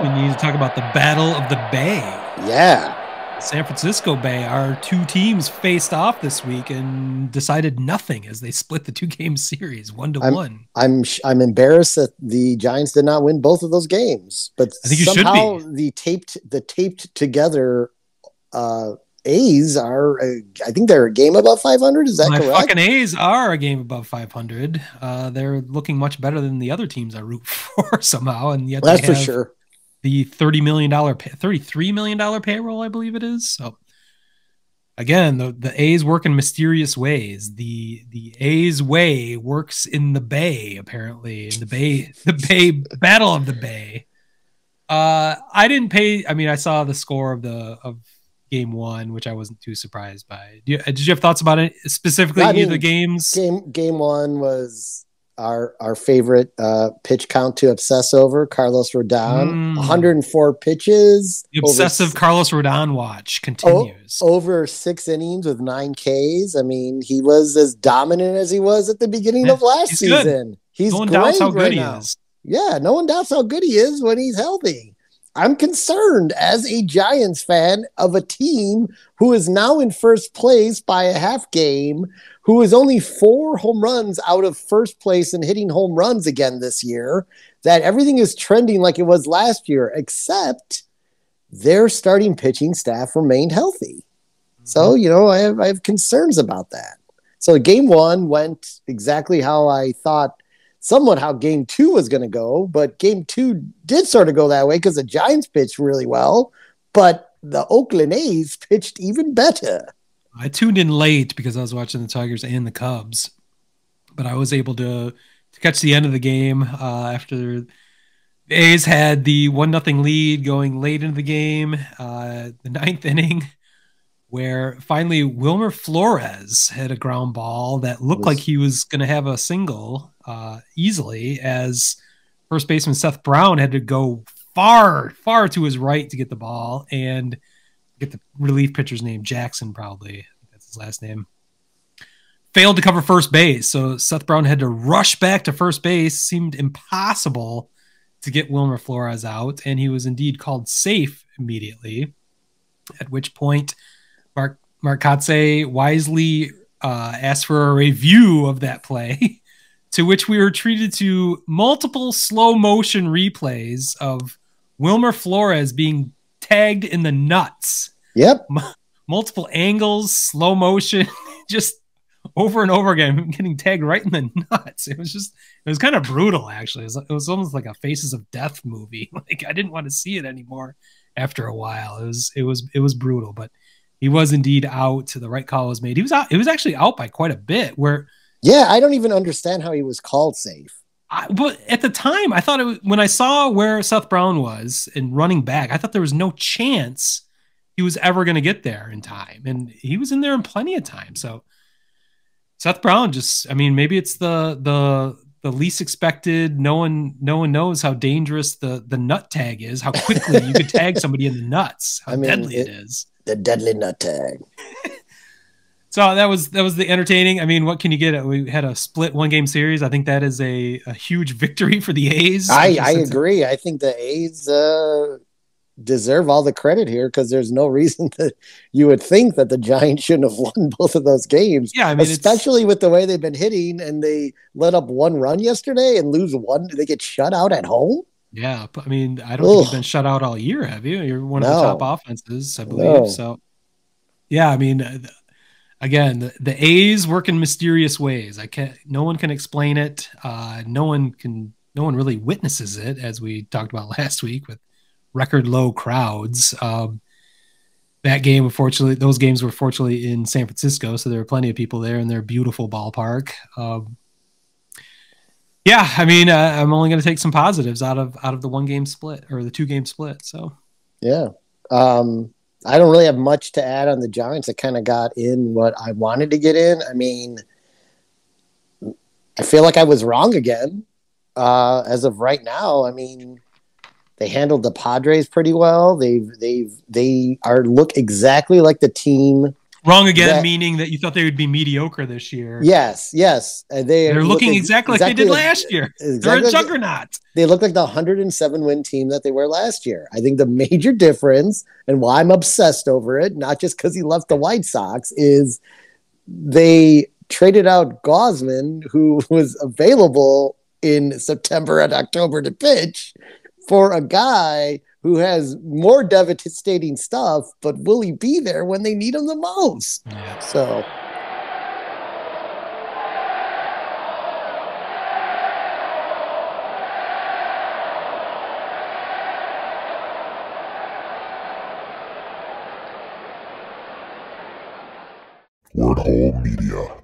we need to talk about the Battle of the Bay. Yeah. San Francisco Bay, our two teams faced off this week and decided nothing as they split the 2-game series 1-1. I'm embarrassed that the Giants did not win both of those games, but I think you somehow should be. the taped together A's are I think they're a game above 500. Is that My correct? fucking A's are a game above 500. They're looking much better than the other teams I root for somehow, and yet That's they for have sure. the $33 million payroll, I believe it is. So again, the A's work in mysterious ways. The A's way works in the Bay, apparently, in the Bay Battle of the Bay. I didn't pay. I mean, I saw the score of game one, which I wasn't too surprised by. Did you have thoughts about it specifically? Either the games? Game one was our favorite pitch count to obsess over. Carlos Rodon, 104 pitches. The obsessive Carlos Rodon watch continues. Over 6 innings with 9 Ks. I mean, he was as dominant as he was at the beginning of last season. Good. He's no one great doubts how good right now. he is. Yeah, no one doubts how good he is when he's healthy. I'm concerned as a Giants fan of a team who is now in first place by a half game, who is only 4 home runs out of first place and hitting home runs again this year, that everything is trending like it was last year, except their starting pitching staff remained healthy. So, I have concerns about that. So game one went exactly how I thought, somewhat how game two was going to go, but game two did sort of go that way because the Giants pitched really well, but the Oakland A's pitched even better. I tuned in late because I was watching the Tigers and the Cubs, but I was able to catch the end of the game after the A's had the 1-0 lead going late into the game, the 9th inning, where finally Wilmer Flores had a ground ball that looked like he was going to have a single easily, as first baseman Seth Brown had to go far to his right to get the ball and get the relief pitcher's name, Jackson, probably. That's his last name. Failed to cover first base, so Seth Brown had to rush back to first base. Seemed impossible to get Wilmer Flores out, and he was indeed called safe immediately, at which point Mark Kotze wisely asked for a review of that play, to which we were treated to multiple slow motion replays of Wilmer Flores being tagged in the nuts. Yep. Multiple angles, slow motion, just over and over again, getting tagged right in the nuts. It was kind of brutal, actually. It was almost like a Faces of Death movie. Like, I didn't want to see it anymore after a while. It was brutal, but he was indeed out. The right call was made. He was actually out by quite a bit. Yeah, I don't even understand how he was called safe. But at the time, I thought when I saw where Seth Brown was and running back, I thought there was no chance he was ever going to get there in time, and he was in there in plenty of time. So Seth Brown maybe it's the least expected. No one knows how dangerous the nut tag is, how quickly you could tag somebody in the nuts, how deadly it is. The deadly nut tag. So that was the entertaining. I mean, what can you get? We had a split 1-game series. I think that is a huge victory for the A's. I agree. I think the A's deserve all the credit here, because there's no reason that you would think that the Giants shouldn't have won both of those games. Yeah, I mean, especially with the way they've been hitting, and they let up 1 run yesterday and lose 1. They get shut out at home. Yeah, I mean, I don't think you've been shut out all year, have you? You're one of the top offenses, I believe. No. So, yeah, I mean, again, the A's work in mysterious ways. No one can explain it. No one really witnesses it, as we talked about last week with record low crowds. That game, unfortunately, those games were fortunately in San Francisco, so there were plenty of people there in their beautiful ballpark. Yeah, I mean, I'm only going to take some positives out of the 1-game split, or the 2-game split. So, yeah, I don't really have much to add on the Giants. I kind of got in what I wanted to get in. I mean, I feel like I was wrong again. As of right now, I mean, they handled the Padres pretty well. They look exactly like the team Wrong again, that meaning that you thought they would be mediocre this year. yes, they They're look looking exactly like they did last year. They're a exactly like juggernaut. they look like the 107 win team that they were last year. I think the major difference and why I'm obsessed over it, not just because he left the White Sox, is they traded out Gosman, who was available in September and October to pitch, for a guy who has more devastating stuff, but will he be there when they need him the most? Yeah. So Word Hole Media.